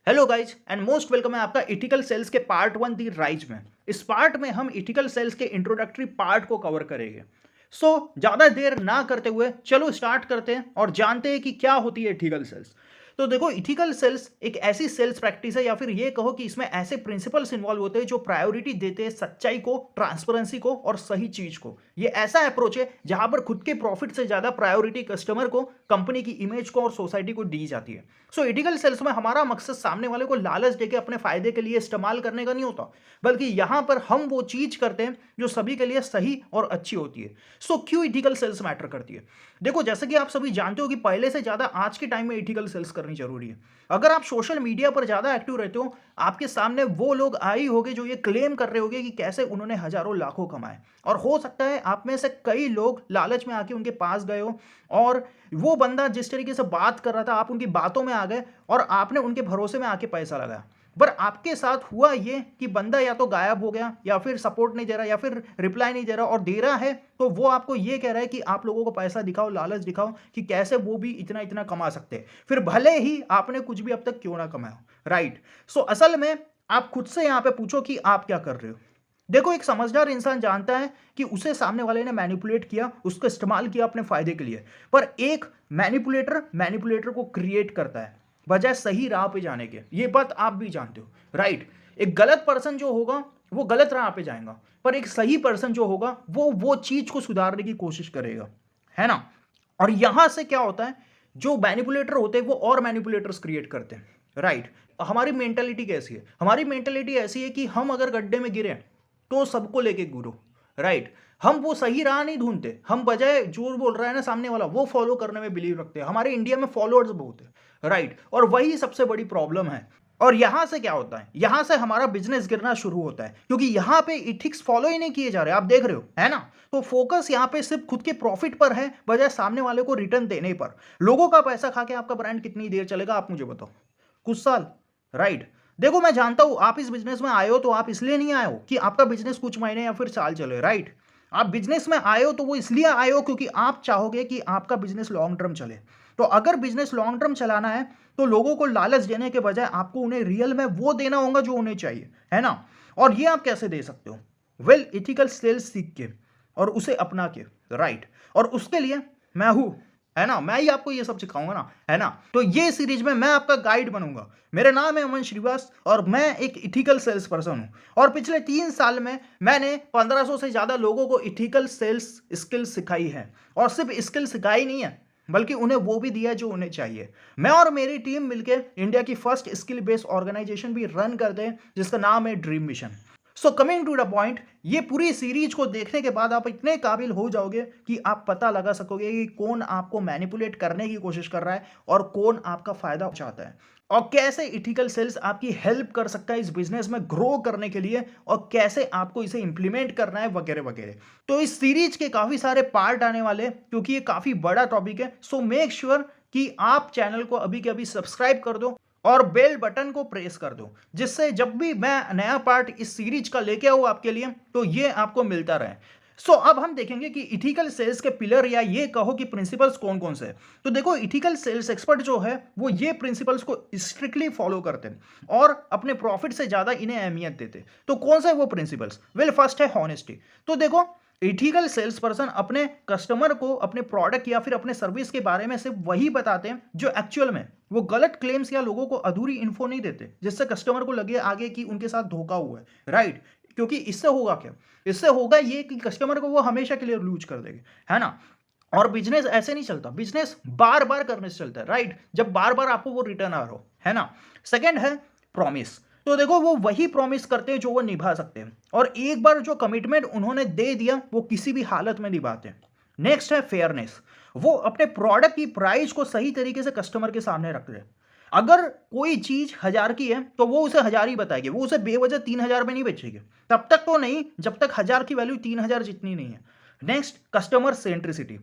Hello guys and most welcome है आपका ethical sales के पार्ट 1 दी राइज में। इस पार्ट में हम इथिकल सेल्स के इंट्रोडक्टरी पार्ट को कवर करेंगे। ज़्यादा देर ना करते हुए चलो स्टार्ट करते हैं और जानते हैं कि क्या होती है इथिकल सेल्स। तो देखो, इथिकल सेल्स एक ऐसी सेल्स प्रैक्टिस है या फिर ये कहो कि इसमें ऐसे प्रिंसिपल्स इन्वॉल्व होते हैं जो प्रायोरिटी देते हैं सच्चाई को, ट्रांसपेरेंसी को और सही चीज को। ये ऐसा अप्रोच है जहां पर खुद के प्रॉफिट से ज्यादा प्रायोरिटी कस्टमर को, कंपनी की इमेज को और सोसाइटी को दी जाती है। इथिकल सेल्स में हमारा मकसद सामने वाले को लालच देके अपने फायदे के लिए इस्तेमाल करने का नहीं होता, बल्कि यहां पर हम वो चीज करते हैं जो सभी के लिए सही और अच्छी होती है। क्यों इथिकल सेल्स मैटर करती है? देखो, जैसे कि आप सभी जानते हो कि पहले से ज्यादा आज के टाइम में इथिकल सेल्स करनी जरूरी है। अगर आप सोशल मीडिया पर ज्यादा एक्टिव रहते हो, आपके सामने वो लोग आए होंगे जो ये क्लेम कर रहे होंगे कि कैसे उन्होंने हजारों लाखों कमाए, और हो सकता है आप में से कई लोग लालच में आके उनके पास गए हो और वो बंदा जिस तरीके से बात कर रहा था आप उनकी बातों में आ गए और आपने उनके भरोसे में आके पैसा लगाया। पर आपके साथ हुआ ये कि बंदा या तो गायब हो गया या फिर सपोर्ट नहीं दे रहा या फिर रिप्लाई नहीं दे रहा, और दे रहा है तो वो आपको ये कह रहा है कि आप लोगों को पैसा दिखाओ, लालच दिखाओ कि कैसे वो भी इतना इतना कमा सकते हैं, फिर भले ही आपने कुछ भी अब तक क्यों ना कमाया। राइट। असल में आप खुद से यहां पे पूछो कि आप क्या कर रहे हो। देखो, एक समझदार इंसान जानता है कि उसे सामने वाले ने मैनिपुलेट किया, उसका इस्तेमाल किया अपने फायदे के लिए, पर एक मैनिपुलेटर को क्रिएट करता है बजाय सही राह पे जाने के। ये बात आप भी जानते हो। राइट। एक गलत पर्सन जो होगा वो गलत राह पे जाएगा, पर एक सही पर्सन जो होगा वो चीज को सुधारने की कोशिश करेगा, है ना। और यहां से क्या होता है, जो मैनिपुलेटर होते हैं वो और मैनिपुलेटर्स क्रिएट करते हैं। राइट। हमारी मेंटेलिटी कैसी है? हमारी मेंटेलिटी ऐसी है कि हम अगर गड्ढे में गिरे तो सबको लेके घूरो। राइट। हम वो सही राह नहीं ढूंढते, हम बजाय जो बोल रहा है ना सामने वाला वो फॉलो करने में बिलीव रखते हैं। हमारे इंडिया में फॉलोअर्स बहुत है। राइट। और वही सबसे बड़ी प्रॉब्लम है। और यहां से क्या होता है, यहां से हमारा बिजनेस गिरना शुरू होता है, क्योंकि यहां पे इथिक्स फॉलो ही नहीं किए जा रहे, आप देख रहे हो, है ना। तो फोकस यहां पे सिर्फ खुद के प्रॉफिट पर है बजाय सामने वाले को रिटर्न देने पर। लोगों का पैसा खा के आपका ब्रांड कितनी देर चलेगा, आप मुझे बताओ? कुछ साल। राइट। देखो, मैं जानता हूं आप इस बिजनेस में आए हो तो आप इसलिए नहीं आए हो कि आपका बिजनेस कुछ महीने या फिर साल चले। राइट। आप बिजनेस में आए हो तो वो इसलिए आए हो क्योंकि आप चाहोगे कि आपका बिजनेस लॉन्ग टर्म चले। तो अगर बिजनेस लॉन्ग टर्म चलाना है तो लोगों को लालच देने के बजाय आपको उन्हें रियल में वो देना होगा जो उन्हें चाहिए, है ना। और ये आप कैसे दे सकते हो? वेल, इथिकल सेल्स सीख के और उसे अपना के। राइट। और उसके लिए मैं हूं, है ना, मैं ही आपको ये सब सिखाऊंगा ना, है ना। तो ये सीरीज में मैं आपका गाइड बनूंगा। मेरा नाम है अमन श्रीवास और मैं एक इथिकल सेल्स पर्सन हूं, और पिछले 3 साल में मैंने 1500 से ज्यादा लोगों को इथिकल सेल्स स्किल्स सिखाई है। और सिर्फ स्किल सिखाई नहीं है, बल्कि उन्हें वो भी दिया जो उन्हें चाहिए। मैं और मेरी टीम मिलकर इंडिया की फर्स्ट स्किल बेस्ड ऑर्गेनाइजेशन भी रन करते हैं जिसका नाम है dream mission. Coming to the point, ये पूरी सीरीज को देखने के बाद आप इतने काबिल हो जाओगे कि आप पता लगा सकोगे कि कौन आपको मैनिपुलेट करने की कोशिश कर रहा है और कौन आपका फायदा चाहता है, और कैसे इथिकल सेल्स आपकी हेल्प कर सकता है इस बिजनेस में ग्रो करने के लिए, और कैसे आपको इसे इंप्लीमेंट करना है वगैरह वगैरह। तो इस सीरीज के काफी सारे पार्ट आने वाले हैं क्योंकि ये काफी बड़ा टॉपिक है। मेक श्योर कि आप चैनल को अभी के अभी सब्सक्राइब कर दो और बेल बटन को प्रेस कर दो, जिससे जब भी मैं नया पार्ट इस सीरीज का लेके आऊँ आपके लिए तो ये आपको मिलता रहे। अब हम देखेंगे कि इथिकल सेल्स के पिलर या ये कहो कि प्रिंसिपल्स कौन कौन से हैं। तो देखो, इथिकल सेल्स एक्सपर्ट जो है वो ये प्रिंसिपल्स को स्ट्रिक्टली फॉलो करते हैं और अपने प्रॉफिट से ज्यादा इन्हें अहमियत देते हैं। तो कौन से वो प्रिंसिपल्स? वेल, फर्स्ट है हॉनेस्टी। तो देखो, इथिकल सेल्स पर्सन अपने कस्टमर को अपने प्रोडक्ट या फिर अपने सर्विस के बारे में सिर्फ वही बताते हैं जो एक्चुअल में। वो गलत क्लेम्स या लोगों को अधूरी इन्फो नहीं देते जिससे कस्टमर को लगे आगे कि उनके साथ धोखा हुआ है। राइट। क्योंकि इससे होगा क्या? इससे होगा ये कि कस्टमर को वो हमेशा के लिए लूज कर देंगे, है ना। और बिजनेस ऐसे नहीं चलता, बिजनेस बार बार करने से चलता है। राइट। जब बार बार आपको वो रिटर्न आ रहा हो, है ना। सेकेंड है प्रॉमिस। तो देखो, वो वही प्रॉमिस करते हैं जो वो निभा सकते हैं, और एक बार जो कमिटमेंट उन्होंने दे दिया वो किसी भी हालत में निभाते हैं। नेक्स्ट है फेयरनेस। वो अपने प्रोडक्ट की प्राइस को सही तरीके से कस्टमर के सामने रख रहे हैं। अगर कोई चीज 1000 की है तो वो उसे 1000 ही बताएगी, वो उसे बेवजह 3000 में नहीं बेचेगी। तब तक तो नहीं जब तक 1000 की वैल्यू 3000 जितनी नहीं है। Next, customer centricity.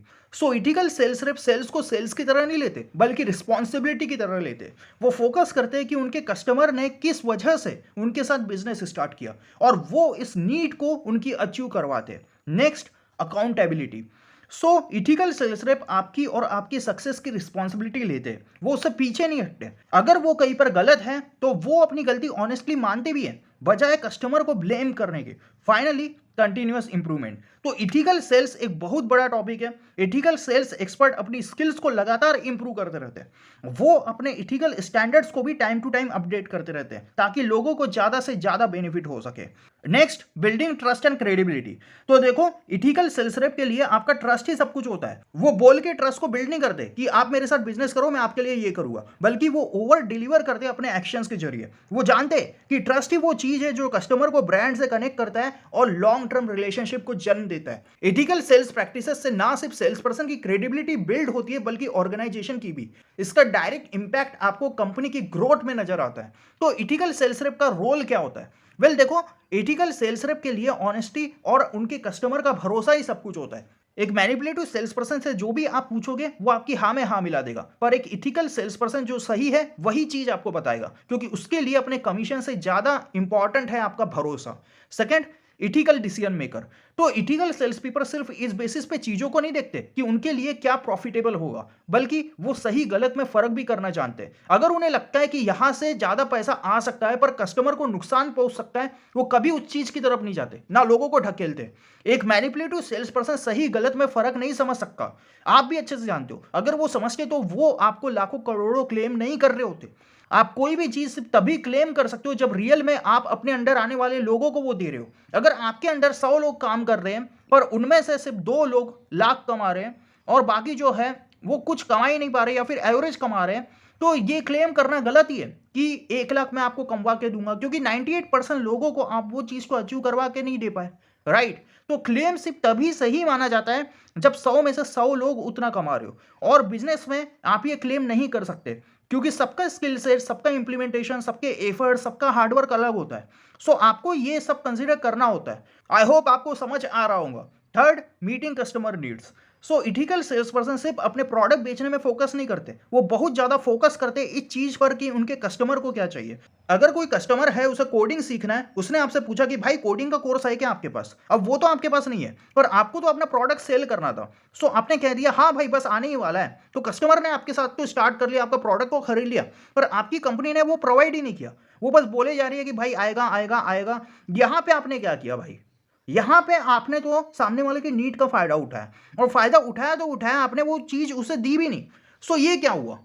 Ethical sales rep sales को सेल्स की तरह नहीं लेते बल्कि रिस्पॉन्सिबिलिटी की तरह लेते। वो फोकस करते हैं कि उनके कस्टमर ने किस वजह से उनके साथ बिजनेस स्टार्ट किया और वो इस नीड को उनकी अचीव करवाते हैं। Next, accountability. So ethical sales rep आपकी और आपकी सक्सेस की रिस्पॉन्सिबिलिटी लेते हैं, वो उससे पीछे नहीं हटते। अगर वो कहीं पर गलत है तो वो अपनी गलती ऑनेस्टली मानते भी हैं, बजाय कस्टमर को ब्लेम करने के। Finally continuous improvement. तो इथिकल सेल्स एक बहुत बड़ा टॉपिक है। इथिकल सेल्स एक्सपर्ट अपनी स्किल्स को लगातार इंप्रूव करते रहते हैं। वो अपने इथिकल स्टैंडर्ड्स को भी टाइम टू टाइम अपडेट करते रहते हैं ताकि लोगों को ज्यादा से ज्यादा बेनिफिट हो सके। Next, building trust and credibility. तो देखो, इथिकल सेल्स रेप के लिए आपका ट्रस्ट ही सब कुछ होता है। वो बोल के ट्रस्ट को बिल्ड नहीं करते कि आप मेरे साथ बिजनेस करो, मैं आपके लिए ये करूंगा, बल्कि वो ओवर डिलीवर करते हैं अपने एक्शंस के जरिए। वो जानते हैं कि ट्रस्ट ही वो चीज है जो कस्टमर को ब्रांड से कनेक्ट करता है और लॉन्ग टर्म रिलेशनशिप को जन्म देता है। एथिकल सेल्स प्रैक्टिसेस से ना सिर्फ सेल्स पर्सन की क्रेडिबिलिटी बिल्ड होती है बल्कि ऑर्गेनाइजेशन की भी। इसका डायरेक्ट इंपैक्ट आपको कंपनी की ग्रोथ में नजर आता है। तो एथिकल सेल्स रेप का रोल क्या होता है? वेल देखो, एथिकल सेल्स रेप के लिए ऑनेस्टी और उनके कस्टमर का भरोसा ही सब कुछ होता है। एक मैनिपुलेटिव सेल्स पर्सन से जो भी आप पूछोगे वो आपकी हाँ में हाँ मिला देगा, पर एक इथिकल सेल्स पर्सन जो सही है वही चीज आपको बताएगा, क्योंकि उसके लिए अपने कमीशन से ज्यादा इंपॉर्टेंट है आपका भरोसा। Second, ethical decision maker. तो इथिकल सेल्स पीपल सिर्फ इस बेसिस पे चीजों को नहीं देखते कि उनके लिए क्या प्रॉफिटेबल होगा, बल्कि वो सही गलत में फर्क भी करना जानते हैं। अगर उन्हें लगता है कि यहां से ज्यादा पैसा आ सकता है पर कस्टमर को नुकसान पहुंच सकता है, वो कभी उस चीज की तरफ नहीं जाते, ना लोगों को ढकेलते। एक मैनिपुलेटिव सेल्स पर्सन सही गलत में फर्क नहीं समझ सकता, आप भी अच्छे से जानते हो। अगर वो समझते तो वो आपको लाखों करोड़ों क्लेम नहीं कर रहे होते। आप कोई भी चीज सिर्फ तभी क्लेम कर सकते हो जब रियल में आप अपने अंडर आने वाले लोगों को वो दे रहे हो। अगर आपके अंडर 100 लोग काम कर रहे हैं पर उनमें से सिर्फ 2 लोग लाख कमा रहे हैं और बाकी जो है वो कुछ कमा ही नहीं पा रहे या फिर एवरेज कमा रहे हैं, तो ये क्लेम करना गलत ही है कि 1 लाख मैं आपको कमवा के दूंगा, क्योंकि 98% लोगों को आप वो चीज को अचीव करवा के नहीं दे पाए। राइट? तो क्लेम सिर्फ तभी सही माना जाता है जब 100 में से 100 लोग उतना कमा रहे हो। और बिजनेस में आप ये क्लेम नहीं कर सकते, क्योंकि सबका स्किल सेट, सबका इंप्लीमेंटेशन, सबके एफर्ट, सबका हार्डवर्क अलग होता है। सो आपको ये सब कंसीडर करना होता है। आई होप आपको समझ आ रहा होगा। Third, meeting customer needs. So ethical sales person सिर्फ अपने प्रोडक्ट बेचने में फोकस नहीं करते, वो बहुत ज्यादा फोकस करते हैं इस चीज पर कि उनके कस्टमर को क्या चाहिए। अगर कोई कस्टमर है, उसे कोडिंग सीखना है, उसने आपसे पूछा कि भाई कोडिंग का कोर्स है क्या आपके पास? अब वो तो आपके पास नहीं है, पर आपको तो अपना प्रोडक्ट सेल करना था। सो आपने कह दिया हाँ भाई बस आने ही वाला है, तो कस्टमर ने आपके साथ तो स्टार्ट कर लिया, आपका प्रोडक्ट को खरीद लिया, पर आपकी कंपनी ने वो प्रोवाइड ही नहीं किया। वो बस बोले जा रही है कि भाई आएगा आएगा आएगा। यहां पे आपने क्या किया भाई? यहां पे आपने तो सामने वाले की नीड का फायदा उठाया, और फायदा उठाया तो उठाया, आपने वो चीज उसे दी भी नहीं। सो ये क्या हुआ?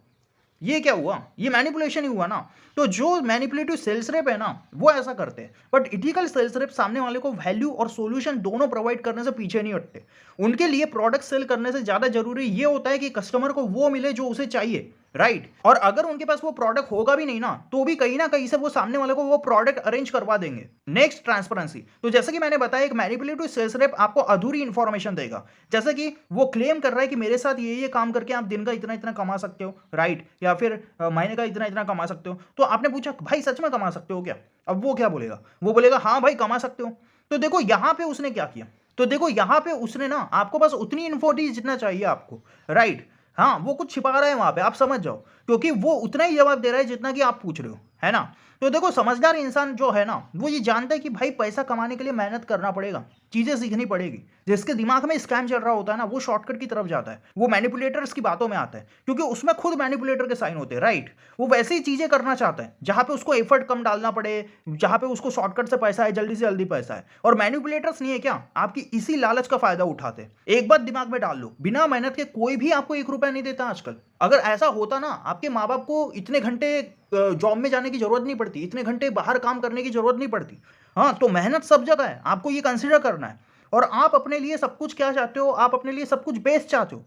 ये क्या हुआ? ये मैनिपुलेशन ही हुआ ना। तो जो मैनिपुलेटिव सेल्स रेप है ना, वो ऐसा करते हैं, बट इथिकल सेल्स रेप सामने वाले को वैल्यू और सॉल्यूशन दोनों प्रोवाइड करने से पीछे नहीं हटते। उनके लिए प्रोडक्ट सेल करने से ज्यादा जरूरी ये होता है कि कस्टमर को वो मिले जो उसे चाहिए। राइट? और अगर उनके पास वो प्रोडक्ट होगा भी नहीं ना, तो भी कहीं ना कहीं से वो सामने वाले को वो प्रोडक्ट अरेंज करवा देंगे। Next, transparency. तो जैसे कि मैंने बताया, एक मैनिपुलेटिव सेल्स रेप आपको अधूरी इंफॉर्मेशन देगा। जैसे कि वो क्लेम कर रहा है कि मेरे साथ ये काम करके आप दिन का इतना इतना कमा सकते हो, राइट, या फिर महीने का इतना इतना कमा सकते हो। तो आपने पूछा भाई सच में कमा सकते हो क्या? अब वो क्या बोलेगा? वो बोलेगा हाँ भाई कमा सकते हो। तो देखो यहां पे उसने क्या किया, तो देखो यहां पे उसने ना आपको बस उतनी इन्फो दी जितना चाहिए आपको। राइट? हाँ, वो कुछ छिपा रहा है वहां पे, आप समझ जाओ, क्योंकि वो उतना ही जवाब दे रहा है जितना कि आप पूछ रहे हो, है ना। तो देखो, समझदार इंसान जो है ना, वो ये जानता है कि भाई पैसा कमाने के लिए मेहनत करना पड़ेगा, चीजें सीखनी पड़ेगी। जिसके दिमाग में स्कैम चल रहा होता है ना, वो शॉर्टकट की तरफ जाता है, वो मैनिपुलेटर्स की बातों में आता है, क्योंकि उसमें खुद मैनिपुलेटर के साइन होते हैं। राइट? वो वैसे ही चीजें करना चाहता है जहां पे उसको एफर्ट कम डालना पड़े, जहां पे उसको शॉर्टकट से पैसा है, जल्दी से जल्दी पैसा है। और मैनिपुलेटर्स नहीं है क्या, आपकी इसी लालच का फायदा उठाते हैं। एक बात दिमाग में डाल लो, बिना मेहनत के कोई भी आपको 1 रुपया नहीं देता आजकल। अगर ऐसा होता ना, आपके माँ बाप को इतने घंटे जॉब में जाने की जरूरत नहीं पड़ती, इतने घंटे बाहर काम करने की जरूरत नहीं पड़ती। हाँ, तो मेहनत सब जगह है, आपको ये कंसिडर करना है। और आप अपने लिए सब कुछ क्या चाहते हो? आप अपने लिए सब कुछ बेस्ट चाहते हो।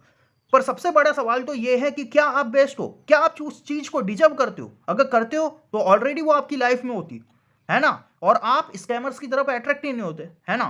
पर सबसे बड़ा सवाल तो ये है कि क्या आप बेस्ट हो? क्या आप उस चीज को डिजर्व करते हो? अगर करते हो तो ऑलरेडी वो आपकी लाइफ में होती है ना, और आप स्कैमर्स की तरफ अट्रैक्ट ही नहीं होते, है ना।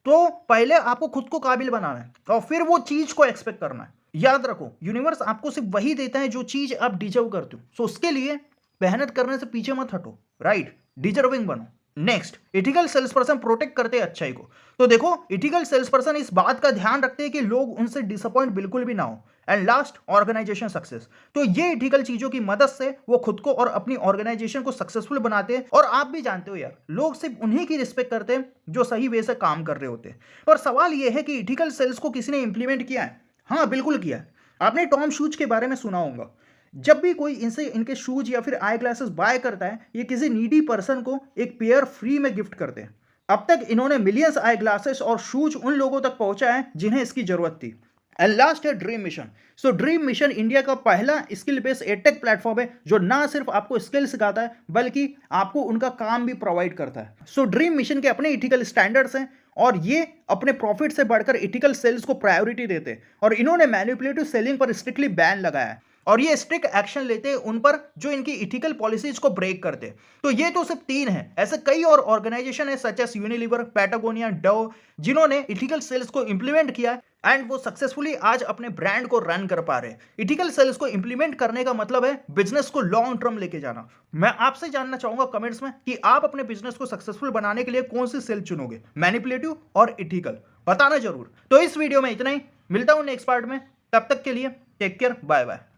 तो पहले आपको खुद को काबिल बनाना है और फिर वो चीज को एक्सपेक्ट करना है। याद रखो, यूनिवर्स आपको सिर्फ वही देता है जो चीज आप डिजर्व करते हो। सो उसके लिए मेहनत करने से पीछे मत हटो। राइट? डिजर्विंग बनो। Next, ethical sales person protect करते हैं अच्छाई को। तो देखो, इथिकल सेल्स पर्सन इस बात का ध्यान रखते हैं कि लोग उनसे डिसअपॉइंट बिल्कुल भी ना हो। And last, organisation success. तो ये इथिकल चीजों की मदद से वो खुद को और अपनी ऑर्गेनाइजेशन को सक्सेसफुल बनाते हैं। और आप भी जानते हो यार, लोग सिर्फ उन्हीं की रिस्पेक्ट करते हैं जो सही वे से काम कर रहे होते हैं। पर सवाल ये है कि इथिकल सेल्स को किसी ने इंप्लीमेंट किया है? हाँ, बिल्कुल किया है। आपने टॉम शूज के बारे में सुना होगा। जब भी कोई इनसे इनके शूज या फिर आई ग्लासेस बाय करता है, ये किसी नीडी पर्सन को एक पेयर फ्री में गिफ्ट करते हैं। अब तक इन्होंने मिलियंस आई ग्लासेस और शूज उन लोगों तक पहुंचा है जिन्हें इसकी जरूरत थी। एंड लास्ट है ड्रीम मिशन। सो ड्रीम मिशन इंडिया का पहला स्किल बेस्ड एडटेक प्लेटफॉर्म है जो ना सिर्फ आपको स्किल सिखाता है बल्कि आपको उनका काम भी प्रोवाइड करता है। सो ड्रीम मिशन के अपने इथिकल स्टैंडर्ड्स हैं और ये अपने प्रॉफिट से बढ़कर इथिकल सेल्स को प्रायोरिटी देते हैं। और इन्होंने मैनिपुलेटिव सेलिंग पर स्ट्रिक्टली बैन लगाया है और ये स्ट्रिक्ट एक्शन लेते हैं उन पर जो इनकी इथिकल पॉलिसीज को ब्रेक करते हैं। तो ये तो सिर्फ 3 है, ऐसे कई और ऑर्गेनाइजेशन है such as Unilever, Patagonia, Dove, जिन्होंने इथिकल सेल्स को इंप्लीमेंट किया है एंड वो सक्सेसफुली आज अपने ब्रांड को रन कर पा रहे हैं। इथिकल सेल्स को इंप्लीमेंट करने का मतलब है बिजनेस को लॉन्ग टर्म लेके जाना। मैं आपसे जानना चाहूंगा कमेंट्स में कि आप अपने बिजनेस को सक्सेसफुल बनाने के लिए कौन सी सेल चुनोगे, मैनिपुलेटिव और इथिकल? बताना जरूर। तो इस वीडियो में इतना ही, मिलता हूं नेक्स्ट पार्ट में। तब तक के लिए टेक केयर, बाय बाय।